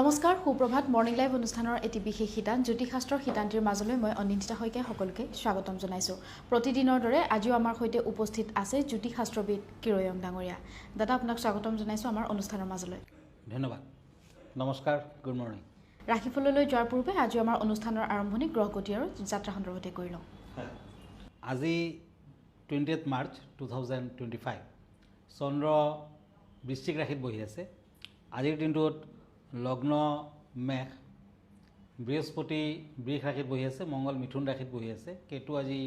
নমস্কাৰ সুপ্ৰভাত morning live অনুষ্ঠানৰ এটি বিশেষ শিতান জ্যোতিষশাস্ত্ৰৰ শিতান্তিৰ মাজলৈ মই অনিন্দিতা শইকীয়াই সকলোকে স্বাগতম জনাইছোঁ। প্ৰতিদিনৰ দৰে আজিও আমাৰ সৈতে উপস্থিত আছে জ্যোতিষশাস্ত্ৰবিদ কিৰয়ং ডাঙৰীয়া। দাদা আপোনাক স্বাগতম জনাইছোঁ আমাৰ অনুষ্ঠানৰ মাজলৈ। ধন্যবাদ। নমস্কাৰ, গুড মৰ্নিং। ৰাশিফললৈ যোৱাৰ পূৰ্বে আজি আমাৰ অনুষ্ঠানৰ আৰম্ভণি গ্ৰহগতি আৰু যাত্ৰা সন্দৰ্ভতে কৰি লওঁ। আজি 20 মাৰ্চ 2025 চন্দ্ৰ বৃশ্চিক ৰাশিত বহি আছে। আজিৰ দিনটোত লগ্ন মেষ, বৃহস্পতি বৃষ ৰাশিত বহি আছে, মংগল মিথুন ৰাশিত বহি আছে, কেতু আজি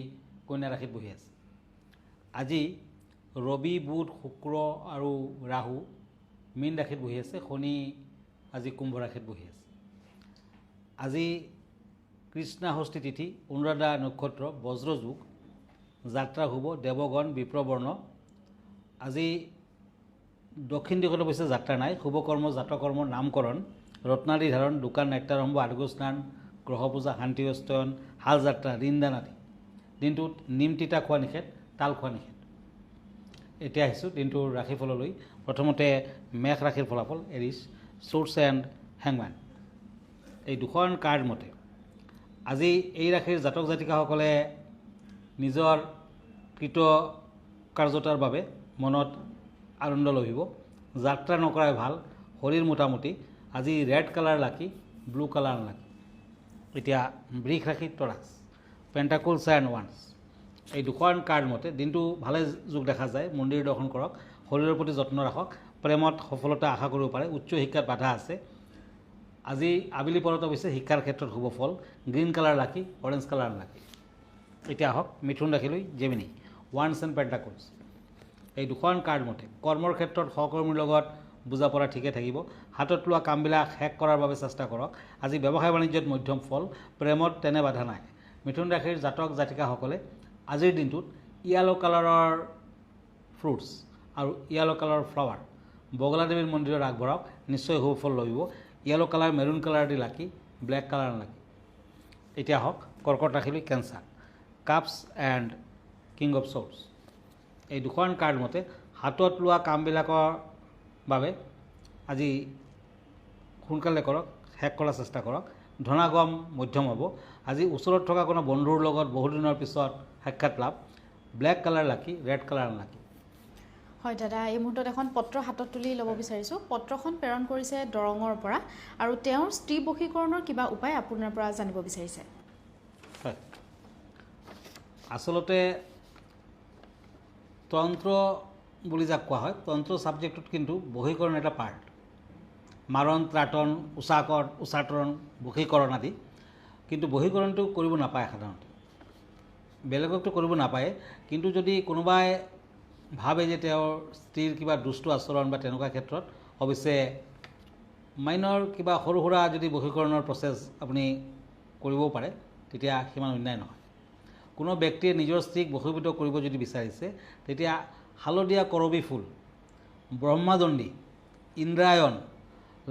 কন্যা ৰাশিত বহি আছে। আজি ৰবি, বুধ, শুক্ৰ আৰু ৰাহু মীন ৰাশিত বহি আছে, শনি আজি কুম্ভ ৰাশিত বহি আছে। আজি কৃষ্ণাষষ্ঠী তিথি, অনুৰাধা নক্ষত্ৰ, বজ্ৰযোগ, যাত্ৰা শুভ, দেৱগণ, বিপ্ৰবৰ্ণ। আজি দক্ষিণ দিশত অৱশ্যে যাত্ৰা নাই। শুভকৰ্ম, জাতকৰ্ম, নামকৰণ, ৰত্নাদি ধাৰণ, দোকান, নাট্যাৰম্ভ, আৰ্ঘ্য স্নান, গ্ৰহ পূজা, শান্তি অস্তয়ন, হাল যাত্ৰা, ঋণদান আদি। দিনটোত নিম তিতা খোৱা নিষেধ, তাল খোৱা নিষেধ। এতিয়া আহিছোঁ দিনটোৰ ৰাশিফললৈ। প্ৰথমতে মেষ ৰাশিৰ ফলাফল, এৰিছ, চোৰ্চ এণ্ড হেংমেন। এই দুখন কাৰ্ড মতে আজি এই ৰাশিৰ জাতক জাতিকাসকলে নিজৰ কৃতকাৰ্যতাৰ বাবে মনত আনন্দ লভিব। যাত্ৰা নকৰাই ভাল, শৰীৰ মোটামুটি। আজি ৰেড কালাৰ লাকি, ব্লু কালাৰ লাকি। এতিয়া বৃষ ৰাশিৰ টৰাক্স, পেণ্টাকলছ এণ্ড ওৱান্স। এই দুখন কাৰ্ড মতে দিনটো ভালে যোগ দেখা যায়। মন্দিৰ দৰ্শন কৰক, শৰীৰৰ প্ৰতি যত্ন ৰাখক, প্ৰেমত সফলতা আশা কৰিব পাৰে। উচ্চ শিক্ষাত বাধা আছে। আজি আবেলি পৰত অৱশ্যে শিক্ষাৰ ক্ষেত্ৰত শুভ ফল। গ্ৰীণ কালাৰ লাকি, অৰেঞ্জ কালাৰ লাকি। এতিয়া আহক মিথুন ৰাশিলৈ, জেমিনি, ওৱান্স এণ্ড পেণ্টাকলছ। এই দুখন কাৰ্ড মতে কৰ্মৰ ক্ষেত্ৰত সহকৰ্মীৰ লগত বুজাপৰা ঠিকে থাকিব। হাতত লোৱা কামবিলাক শেষ কৰাৰ বাবে চেষ্টা কৰক। আজি ব্যৱসায় বাণিজ্যত মধ্যম ফল, প্ৰেমত তেনে বাধা নাই। মিথুন ৰাশিৰ জাতক জাতিকাসকলে আজিৰ দিনটোত য়েলো কালাৰৰ ফ্ৰুটছ আৰু য়েলো কালাৰৰ ফ্লাৱাৰ বগলাদেৱীৰ মন্দিৰত আগবঢ়াওক, নিশ্চয় শুভ ফল লভিব। য়েলো কালাৰ, মেৰুণ কালাৰ দি লাকি, ব্লেক কালাৰ লাকি। এতিয়া আহক কৰ্কট ৰাশিলৈ, cancer, cups and king of swords. এই দুখন কাৰ্ড মতে হাতত লোৱা কামবিলাকৰ বাবে আজি সোনকালে কৰক, শেষ কৰাৰ চেষ্টা কৰক। ধনাগম মধ্যম হ'ব। আজি ওচৰত থকা কোনো বন্ধুৰ লগত বহুদিনৰ পিছত সাক্ষাৎ লাভ। ব্লেক কালাৰ লাকি, ৰেড কালাৰ লাকি। হয় দাদা, এই মুহূৰ্তত এখন পত্ৰ হাতত তুলি ল'ব বিচাৰিছোঁ। পত্ৰখন প্ৰেৰণ কৰিছে দৰঙৰ পৰা আৰু তেওঁৰ স্ত্ৰী বশীকৰণৰ কিবা উপায় আপোনাৰ পৰা জানিব বিচাৰিছে। হয়, আচলতে তন্ত্ৰ বুলি যাক কোৱা হয়, তন্ত্ৰ ছাবজেক্টত কিন্তু বশীকৰণ এটা পাৰ্ট। মাৰণ, ত্ৰাটন, উচাটন, বশীকৰণ আদি। কিন্তু বশীকৰণটো কৰিব নাপায় সাধাৰণতে, বেলেগকতো কৰিব নাপায়। কিন্তু যদি কোনোবাই ভাবে যে তেওঁৰ স্ত্ৰীৰ কিবা দুষ্ট আচৰণ বা তেনেকুৱা ক্ষেত্ৰত অৱশ্যে মাইনৰ কিবা সৰু সুৰা যদি বশীকৰণৰ প্ৰচেছ আপুনি কৰিবও পাৰে, তেতিয়া সিমান অন্যায় নহয়। কোনো ব্যক্তিয়ে নিজৰ স্ত্ৰীক বশীভূত কৰিব যদি বিচাৰিছে, তেতিয়া হালধীয়া কৰবী ফুল, ব্ৰহ্মাদণ্ডী, ইন্দ্ৰায়ণ,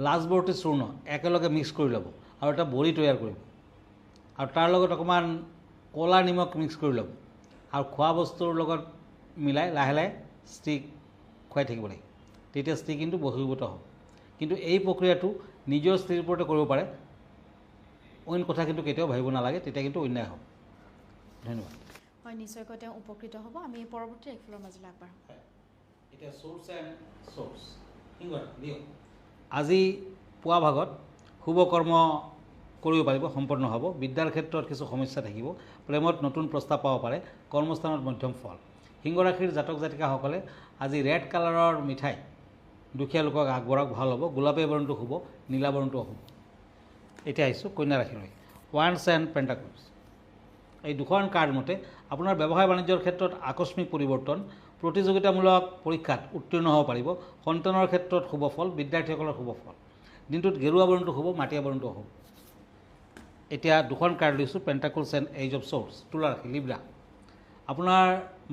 লাজবৰ্তী চূৰ্ণ একেলগে মিক্স কৰি ল'ব আৰু এটা বড়ি তৈয়াৰ কৰিব আৰু তাৰ লগত অকণমান ক'লা নিমখ মিক্স কৰি ল'ব আৰু খোৱা বস্তুৰ লগত মিলাই লাহে লাহে স্ত্ৰীক খুৱাই থাকিব লাগিব। তেতিয়া স্ত্ৰী কিন্তু বশীভূত হ'ব। কিন্তু এই প্ৰক্ৰিয়াটো নিজৰ স্ত্ৰীৰ ওপৰতে কৰিব পাৰে, অইন কথা কিন্তু কেতিয়াও ভাবিব নালাগে, তেতিয়া কিন্তু অন্যায় হ'ব। ধন্যবাদ। হয়, নিশ্চয়কৈ তেওঁ উপকৃত হ'ব। আমি পৰৱৰ্তী ৰাশিফলৰ মাজলৈ আগবাঢ়োঁ। এতিয়া চোৰ্চ এণ্ড চোৰ্চ। আজি পুৱা ভাগত শুভ কৰ্ম কৰিব পাৰিব, সম্পন্ন হ'ব। বিদ্যাৰ ক্ষেত্ৰত কিছু সমস্যা থাকিব। প্ৰেমত নতুন প্ৰস্তাৱ পাব পাৰে। কৰ্মস্থানত মধ্যম ফল। সিংহ ৰাশিৰ জাতক জাতিকাসকলে আজি ৰেড কালাৰৰ মিঠাই দুখীয়া লোকক আগবঢ়াওক, ভাল হ'ব। গোলাপী বৰণটো শুভ, নীলা বৰণটো অশুভ। এতিয়া আহিছোঁ কন্যা ৰাশিলৈ, ওৱান্স এণ্ড পেণ্টাকলছ। এই দুখন কাৰ্ড মতে আপোনাৰ ব্যৱসায় বাণিজ্যৰ ক্ষেত্ৰত আকস্মিক পৰিৱৰ্তন, প্ৰতিযোগিতামূলক পৰীক্ষাত উত্তীৰ্ণ হ'ব পাৰিব। সন্তানৰ ক্ষেত্ৰত শুভ ফল, বিদ্যাৰ্থীসকলৰ শুভ ফল। দিনটোত গেৰুৱা বৰণটো শুভ, মাটিয়া বৰণটো অশুভ। এতিয়া দুখন কাৰ্ড লৈছোঁ, পেণ্টাকলছ এণ্ড এইজ অফ শ্বৰ্টছ, তুলা ৰাশি, লিব্ৰা। আপোনাৰ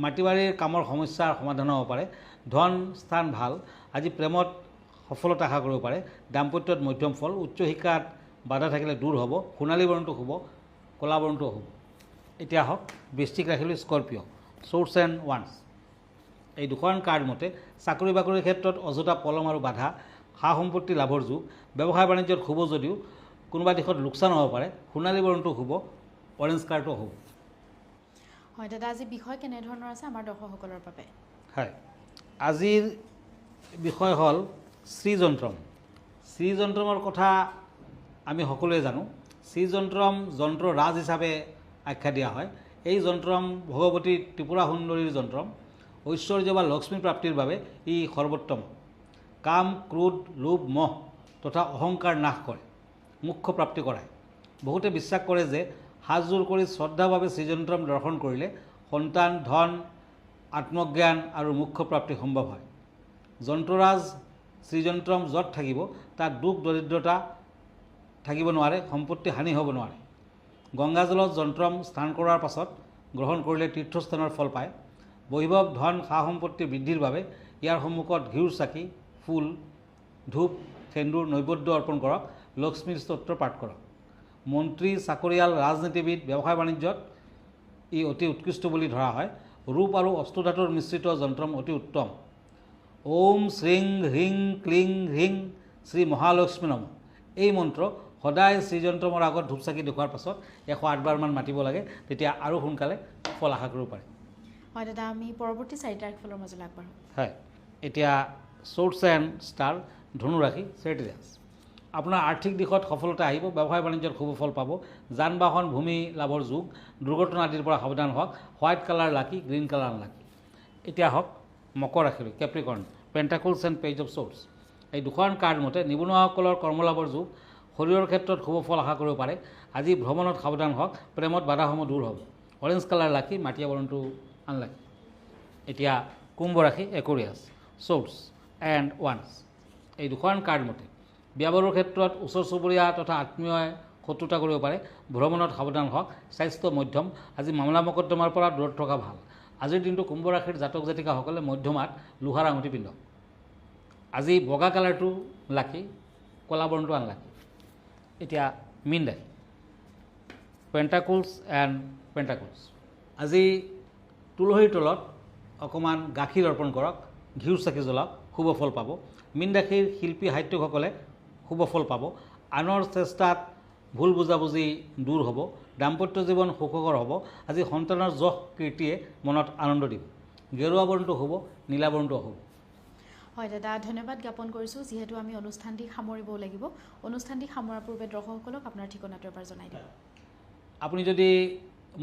মাটি বাৰীৰ কামৰ সমস্যাৰ সমাধান হ'ব পাৰে। ধন স্থান ভাল। আজি প্ৰেমত সফলতা আশা কৰিব পাৰে। দাম্পত্যত মধ্যম ফল। উচ্চ শিক্ষাত বাধা থাকিলে দূৰ হ'ব। সোণালী বৰণটো শুভ, ক'লা বৰণটো অশুভ। এতিয়া আহক বৃশ্চিক ৰাশিলৈ, স্কৰ্পিঅ, চোৰ্চ এণ্ড ওৱান্স। এই দুখন কাৰ্ড মতে চাকৰি বাকৰিৰ ক্ষেত্ৰত অযথা পলম আৰু বাধা, সা সম্পত্তি লাভৰ যুগ ব্যৱসায় বাণিজ্যত শুভ যদিও কোনোবা দিশত লোকচান হ'ব পাৰে সোণালী বৰণটো শুভ অৰেঞ্জ কালাৰটো হ'ব হয় দাদা আজি বিষয় কেনেধৰণৰ আছে আমাৰ দৰ্শকসকলৰ বাবে হয় আজিৰ বিষয় হ'ল শ্ৰীযন্ত্ৰম শ্ৰীযন্ত্ৰমৰ কথা আমি সকলোৱে জানো শ্ৰীযন্ত্ৰম যন্ত্ৰ ৰাজ হিচাপে আখ্যা দিয়া হয় এই যন্ত্ৰম ভগৱতী ত্ৰিপুৰা সুন্দৰীৰ যন্ত্ৰম ঐশ্বৰ্য বা লক্ষ্মী প্ৰাপ্তিৰ বাবে ই সৰ্বোত্তম কাম ক্ৰোধ লোভ মোহ তথা অহংকাৰ নাশ কৰে মুখ্য প্ৰাপ্তি কৰায় বহুতে বিশ্বাস কৰে যে হাতযোৰ কৰি শ্ৰদ্ধাভাৱে শ্ৰীযন্ত্ৰম দৰ্শন কৰিলে সন্তান ধন আত্মজ্ঞান আৰু মুখ্য প্ৰাপ্তি সম্ভৱ হয় যন্ত্ৰৰাজ শ্ৰীযন্ত্ৰম য'ত থাকিব তাত দুখ দৰিদ্ৰতা থাকিব নোৱাৰে সম্পত্তি হানি হ'ব নোৱাৰে গংগাজলত যন্ত্ৰম স্নান কৰাৰ পাছত গ্ৰহণ কৰিলে তীৰ্থস্থানৰ ফল পায় বৈভৱ ধন সা সম্পত্তি বৃদ্ধিৰ বাবে ইয়াৰ সন্মুখত ঘিউৰ চাকি ফুল ধূপ সেন্দুৰ নৈবেদ্য অৰ্পণ কৰক লক্ষ্মীৰ স্তোত্ৰ পাঠ কৰক মন্ত্ৰী চাকৰিয়াল ৰাজনীতিবিদ ব্যৱসায় বাণিজ্যত ই অতি উৎকৃষ্ট বুলি ধৰা হয় ৰূপ আৰু অষ্টধাতুৰ মিশ্ৰিত যন্ত্ৰম অতি উত্তম ওম শ্ৰীং হ্ৰিং ক্লিং হ্ৰিং শ্ৰী মহালক্ষ্মী নম এই মন্ত্ৰ সদায় শ্ৰীযন্ত্ৰমৰ আগত ধূপ চাকি দেখুৱাৰ পাছত 108বাৰমান মাতিব লাগে তেতিয়া আৰু সোনকালে ফল আশা কৰিব পাৰে হয় দাদা আমি পৰৱৰ্তী 4টা ৰাশিফলৰ মাজলৈ আগবাঢ়ো হয় এতিয়া শ্বৰ্টছ এণ্ড ষ্টাৰ ধনু ৰাশি চেৰিটিয়াছ আপোনাৰ আৰ্থিক দিশত সফলতা আহিব ব্যৱসায় বাণিজ্যত শুভ ফল পাব যান বাহন ভূমি লাভৰ যুগ দুৰ্ঘটনা আদিৰ পৰা সাৱধান হওক হোৱাইট কালাৰ লাকি গ্ৰীণ কালাৰ লাকি এতিয়া হওক মকৰ ৰাশিলৈ কেপ্ৰিকৰ্ণ পেণ্টাকলছ এণ্ড পেজ অফ শ্বৰ্টছ এই দুখন কাৰ্ড মতে নিবনুৱাসকলৰ কৰ্মলাভৰ যুগ শৰীৰৰ ক্ষেত্ৰত শুভ ফল আশা কৰিব পাৰে আজি ভ্ৰমণত সাৱধান হওক প্ৰেমত বাধাসমূহ দূৰ হ'ব অৰেঞ্জ কালাৰ লাকি মাটিয়া বৰণটো আনলাকি এতিয়া কুম্ভ ৰাশি একুৰিয়াছ শ্বৰ্টছ এণ্ড ওৱান্স এই দুখন কাৰ্ড মতে বিয়া বাৰুৰ ক্ষেত্ৰত ওচৰ চুবুৰীয়া তথা আত্মীয়ই শত্ৰুতা কৰিব পাৰে ভ্ৰমণত সাৱধান হওক স্বাস্থ্য মধ্যম আজি মামলা মকদ্দমাৰ পৰা দূৰত থকা ভাল আজিৰ দিনটো কুম্ভ ৰাশিৰ জাতক জাতিকাসকলে মধ্যমাত লোহাৰ আঙুঠি পিন্ধক আজি বগা কালাৰটো লাকি কলা বৰণটো আনলাকি এতিয়া মীন ৰাশি পেণ্টাকলছ এণ্ড পেণ্টাকলছ আজি তুলসীৰ তলত অকণমান গাখীৰ অৰ্পণ কৰক ঘিউৰ চাকি জ্বলাওক শুভ ফল পাব মীন ৰাশিৰ শিল্পী সাহিত্যিকসকলে শুভ ফল পাব আনৰ চেষ্টাত ভুল বুজাবুজি দূৰ হ'ব দাম্পত্য জীৱন সুখকৰ হ'ব আজি সন্তানৰ যশ কীৰ্তিয়ে মনত আনন্দ দিব গেৰুৱা বৰণটো হ'ব নীলা বৰণটো হ'ব হয় দাদা ধন্যবাদ জ্ঞাপন কৰিছোঁ যিহেতু আমি অনুষ্ঠানটি সামৰিব লাগিব অনুষ্ঠানটি সামৰাৰ পূৰ্বে দৰ্শকসকলক আপোনাৰ ঠিকনাটো এবাৰ জনাই দিব আপুনি যদি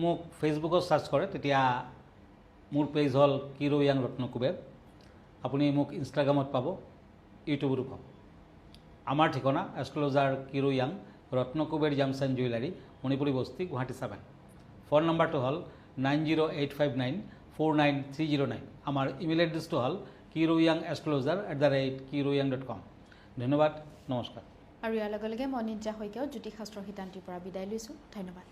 মোক ফেচবুকত চাৰ্চ কৰে তেতিয়া মোৰ পেজ হ'ল কিৰো য়াং ৰত্নকুবেৰ আপুনি মোক ইনষ্টাগ্ৰামত পাব ইউটিউবতো পাব আমাৰ ঠিকনা astrologer Cheiro young ৰত্নকুবেৰ জামচান jewellery Manipuri বস্তি গুৱাহাটী 7 ফোন নম্বৰটো হ'ল 9085949309 আমাৰ ইমেইল এড্ৰেছটো হ'ল kiroyangastrologer@kiroyang.com ধন্যবাদ নমস্কাৰ আৰু ইয়াৰ লগে লগে মই নিৰ্জা শইকীয়াও জ্যোতিষশাস্ত্ৰৰ সিদ্ধান্তিৰ পৰা বিদায় লৈছোঁ ধন্যবাদ